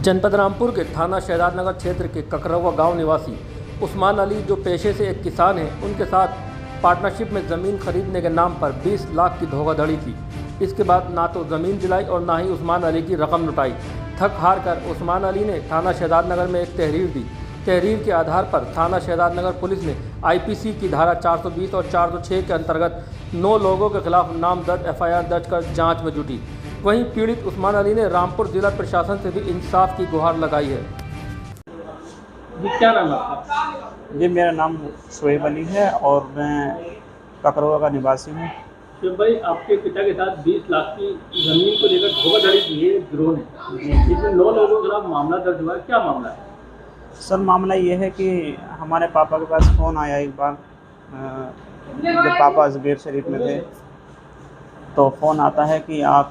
जनपद रामपुर के थाना शहजादनगर क्षेत्र के ककरवा गांव निवासी उस्मान अली, जो पेशे से एक किसान हैं, उनके साथ पार्टनरशिप में ज़मीन खरीदने के नाम पर 20 लाख की धोखाधड़ी थी। इसके बाद ना तो ज़मीन दिलाई और ना ही उस्मान अली की रकम लुटाई। थक हार कर उस्मान अली ने थाना शहजादनगर में एक तहरीर दी। तहरीर के आधार पर थाना शहजादनगर पुलिस ने आईपीसी की धारा 420 और 406 के अंतर्गत 9 लोगों के खिलाफ नामजद एफआईआर दर्ज कर जांच में जुटी। वहीं पीड़ित उस्मान अली ने रामपुर जिला प्रशासन से भी इंसाफ की गुहार लगाई है। क्या नाम है आपका? जी, मेरा नाम शोएब अली है और मैं ककरवा का निवासी हूँ। तो भाई, आपके पिता के साथ 20 लाख की ज़मीन को लेकर धोखाधड़ी की है गिरोह ने, जिसमें 9 लोगों के खिलाफ मामला दर्ज हुआ है। क्या मामला है? सर, मामला ये है कि हमारे पापा के पास फ़ोन आया एक बार, जब पापा अजमेर शरीफ में थे, तो फ़ोन आता है कि आप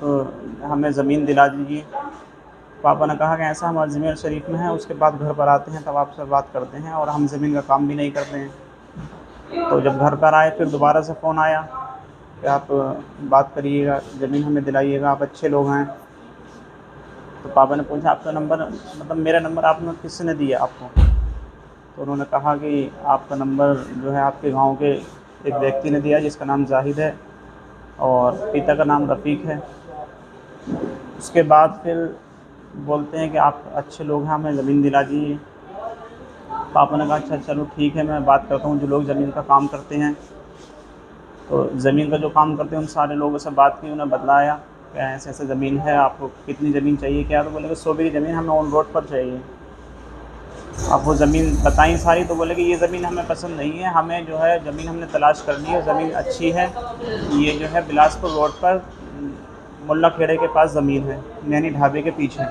हमें ज़मीन दिला दीजिए। पापा ने कहा कि ऐसा हम अजमेर शरीफ में हैं, उसके बाद घर पर आते हैं तब आपसे बात करते हैं, और हम ज़मीन का काम भी नहीं करते हैं। तो जब घर पर आए फिर दोबारा से फ़ोन आया कि आप बात करिएगा, ज़मीन हमें दिलाइएगा, आप अच्छे लोग हैं। तो पापा ने पूछा, आपका नंबर, मतलब मेरा नंबर आपने किसने दिया आपको? तो उन्होंने कहा कि आपका नंबर जो है आपके गांव के एक व्यक्ति ने दिया, जिसका नाम जाहिद है और पिता का नाम रफ़ीक है। उसके बाद फिर बोलते हैं कि आप अच्छे लोग हैं, हमें ज़मीन दिला दीजिए। पापा ने कहा अच्छा चलो ठीक है, मैं बात करता हूँ जो लोग ज़मीन का काम करते हैं। तो ज़मीन का जो काम करते हैं उन सारे लोगों से बात की, उन्हें बतलाया कि ऐसे ऐसे ज़मीन है, आपको कितनी ज़मीन चाहिए क्या? तो बोले कि 100 बीघी ज़मीन हमें ऑन रोड पर चाहिए। आप वो ज़मीन बताई सारी, तो बोले कि ये ज़मीन हमें पसंद नहीं है, हमें जो है ज़मीन हमने तलाश कर ली है, ज़मीन अच्छी है, ये जो है बिलासपुर रोड पर मुल्ला खेड़े के पास ज़मीन है, नैनी ढाबे के पीछे।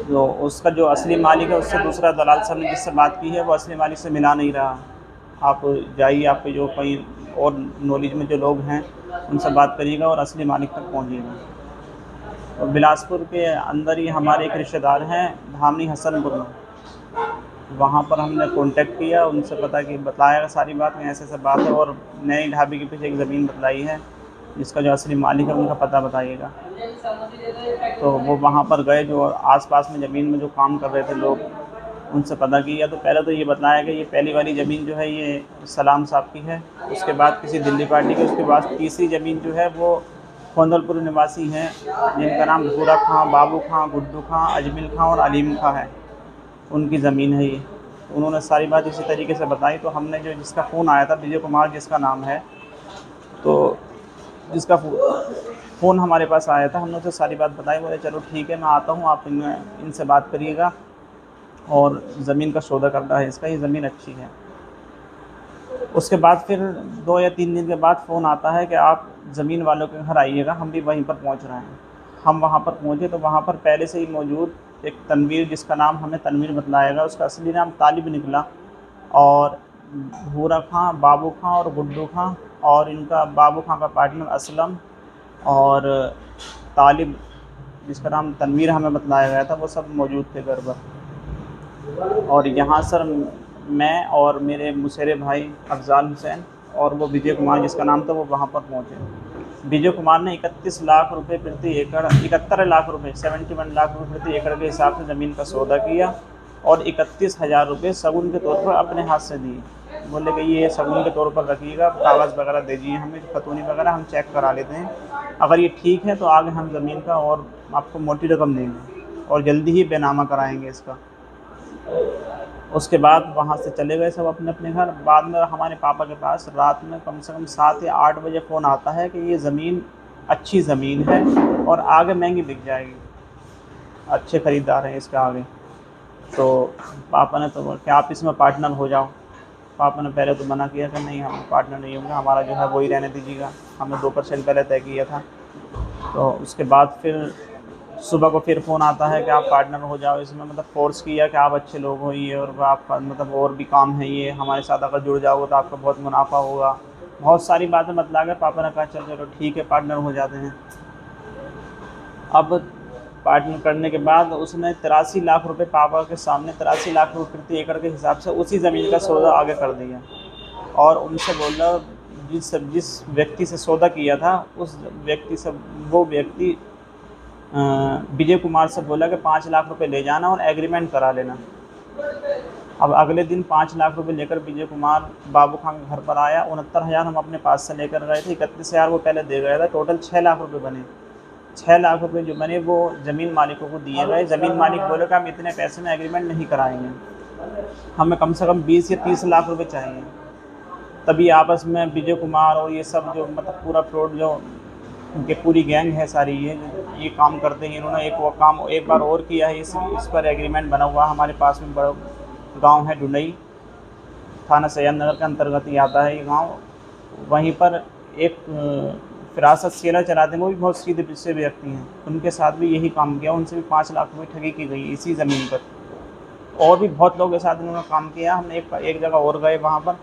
तो उसका जो असली मालिक है उससे दूसरा दलाल साहब ने जिससे बात की है वो असली मालिक से मिला नहीं रहा। आप जाइए, आपके जो कहीं और नॉलेज में जो लोग हैं उनसे बात करिएगा और असली मालिक तक पहुंचिएगा। तो बिलासपुर के अंदर ही हमारे एक रिश्तेदार हैं धामनी हसनपुर में, वहाँ पर हमने कांटेक्ट किया, उनसे पता कि बताया सारी बात में ऐसे ऐसे बात है, और नई ढाबे के पीछे एक ज़मीन बतलाई है जिसका जो असली मालिक है उनका पता बताइएगा। तो वो वहाँ पर गए, जो आसपास में ज़मीन में जो काम कर रहे थे लोग, उनसे पता किया। तो पहले तो ये बताया कि ये पहली वाली ज़मीन जो है ये सलाम साहब की है, उसके बाद किसी दिल्ली पार्टी की, उसके बाद तीसरी ज़मीन जो है वो खोंदलपुर निवासी हैं जिनका नाम भूरा खां, बाबू खां, गुड्डू खां, अजमिल खां और अलीम खां है, उनकी ज़मीन है ये। तो उन्होंने सारी बात इसी तरीके से बताई। तो हमने जो जिसका फ़ोन आया था, विजय कुमार जिसका नाम है, तो जिसका फ़ोन हमारे पास आया था, हमने उसे सारी बात बताई। बोले चलो ठीक है, मैं आता हूँ, आप इनसे बात करिएगा और ज़मीन का सौदा करना है इसका, ये ज़मीन अच्छी है। उसके बाद फिर 2 या 3 दिन के बाद फ़ोन आता है कि आप ज़मीन वालों के घर आइएगा, हम भी वहीं पर पहुंच रहे हैं। हम वहां पर पहुंचे तो वहां पर पहले से ही मौजूद एक तनवीर, जिसका नाम हमें तनवीर बतलाएगा, उसका असली नाम तालिब निकला, और भूरा खां, बाबू खां और गुड्डू खां, और इनका बाबू खां का पार्टनर असलम, और तालिब जिसका नाम तनवीर हमें बतलाया गया था, वो सब मौजूद थे घर पर। और यहाँ सर मैं और मेरे मुसेरे भाई अफजाल हुसैन और वो विजय कुमार जिसका नाम था, वो वहाँ पर पहुँचे। विजय कुमार ने 31 लाख रुपए प्रति एकड़, 71 लाख रुपए, 71 लाख रुपए प्रति एकड़ के हिसाब से ज़मीन का सौदा किया, और 31,000 रुपये शगुन के तौर पर अपने हाथ से दिए। बोले कि ये शगुन के तौर पर रखिएगा, कागज़ वगैरह दीजिए हमें, खतौनी वगैरह हम चेक करा लेते हैं, अगर ये ठीक है तो आगे हम ज़मीन का और आपको मोटी रकम देंगे और जल्दी ही बेनामा कराएंगे इसका। उसके बाद वहाँ से चले गए सब अपने अपने घर। बाद में हमारे पापा के पास रात में कम से कम 7 या 8 बजे फ़ोन आता है कि ये ज़मीन अच्छी ज़मीन है और आगे महंगी बिक जाएगी, अच्छे ख़रीदार हैं इसके आगे। तो पापा ने तो बोला कि आप इसमें पार्टनर हो जाओ। पापा ने पहले तो मना किया कि नहीं, हम पार्टनर नहीं होंगे, हमारा जो है वही रहने दीजिएगा, हमने 2% पहले तय किया था। तो उसके बाद फिर सुबह को फिर फ़ोन आता है कि आप पार्टनर हो जाओ इसमें, मतलब फ़ोर्स किया कि आप अच्छे लोग हो ये, और आप मतलब और भी काम है ये, हमारे साथ अगर जुड़ जाओगे तो आपका बहुत मुनाफा होगा, बहुत सारी बातें बतला कर पापा ने कहा चलो ठीक है, पार्टनर हो जाते हैं। अब पार्टनर करने के बाद उसने 83 लाख रुपए पापा के सामने, 83 लाख रुपये प्रति एकड़ के हिसाब से उसी ज़मीन का सौदा आगे कर दिया, और उनसे बोला जिस व्यक्ति से सौदा किया था उस व्यक्ति से, वो व्यक्ति विजय कुमार से बोला कि 5 लाख रुपए ले जाना और एग्रीमेंट करा लेना। अब अगले दिन 5 लाख रुपए लेकर विजय कुमार बाबू खान के घर पर आया। 69,000 हम अपने पास से लेकर गए थे, 31,000 वो पहले दे गया था, टोटल 6 लाख रुपए बने। 6 लाख रुपए जो बने वो ज़मीन मालिकों को दिए गए। ज़मीन मालिक बोले कि हम इतने पैसे में एग्रीमेंट नहीं कराएंगे, हमें कम से कम 20 या 30 लाख रुपए चाहिए। तभी आपस में विजय कुमार और ये सब जो मतलब पूरा फ्रॉड जो उनके पूरी गैंग है सारी, ये काम करते हैं। इन्होंने एक बार और किया है, इस पर एग्रीमेंट बना हुआ। हमारे पास में बड़ा गांव है ढुंडई, थाना सैयद नगर के अंतर्गत ही आता है ये गांव। वहीं पर एक फिरासत सेलर चलाते हैं, वो भी बहुत सीधे पिछले व्यक्ति हैं। उनके साथ भी यही काम किया, उनसे भी 5 लाख रुपये ठगी की गई इसी ज़मीन पर। और भी बहुत लोगों के साथ इन्होंने काम किया। हमने एक जगह और गए वहाँ पर,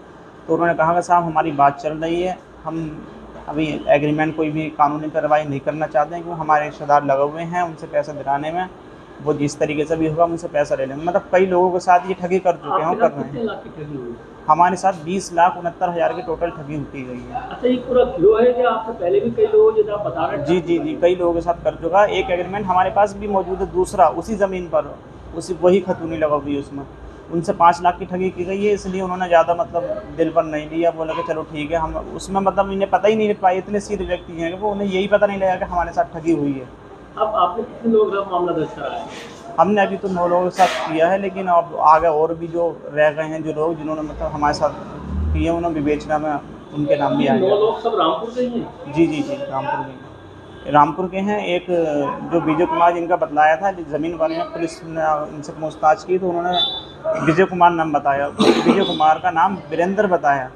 तो उन्होंने कहा कि साहब हमारी बात चल रही है, हम अभी एग्रीमेंट कोई भी कानूनी कार्रवाई नहीं करना चाहते हैं, क्योंकि हमारे रिश्तेदार लगे हुए हैं उनसे पैसा दिलाने में, वो जिस तरीके से भी होगा उनसे पैसा ले लेंगे। मतलब कई लोगों के साथ ये ठगी कर चुके हैं, कर रहे हैं। हमारे साथ 20,69,000 की टोटल ठगी की गई है। अच्छा, ये पूरा गिरोह है कि आपसे पहले भी कई लोगों जैसे आप बता रहे हैं? जी, कई लोगों के साथ कर चुका है। एक एग्रीमेंट हमारे पास भी मौजूद है, दूसरा उसी ज़मीन पर, वही खतूनी लगा हुई है उसमें। उनसे 5 लाख की ठगी की गई है, इसलिए उन्होंने ज़्यादा मतलब दिल पर नहीं लिया। बोला कि चलो ठीक है, हम उसमें मतलब इन्हें पता ही नहीं पाया, इतने सीधे व्यक्ति हैं कि वो उन्हें यही पता नहीं लगा कि हमारे साथ ठगी हुई है। अब आपने कितने लोगों का मामला दर्ज कराया है? हमने अभी तो 9 लोगों के साथ किया है, लेकिन अब आगे और भी जो रह गए हैं, जो लोग जिन्होंने मतलब हमारे साथ किए, उन्होंने विवेचना में उनके नाम भी आए। 9 लोग सब रामपुर के ही हैं? जी, रामपुर के हैं। एक जो विजय कुमार जिनका बतलाया था, ज़मीन वाले ने पुलिस ने इनसे पूछताछ की तो उन्होंने विजय कुमार नाम बताया। विजय कुमार का नाम वीरेंद्र बताया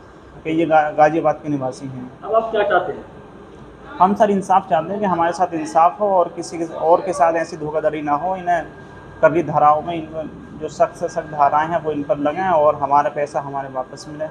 कि ये गाज़ियाबाद के निवासी हैं। अब आप क्या चाहते हैं? हम सर इंसाफ चाहते हैं कि हमारे साथ इंसाफ हो और किसी और के साथ ऐसी धोखाधड़ी ना हो। इन्हें कभी धाराओं में जो सख्त से सख्त धाराएँ हैं वो इन पर लगें और हमारा पैसा हमारे वापस मिले।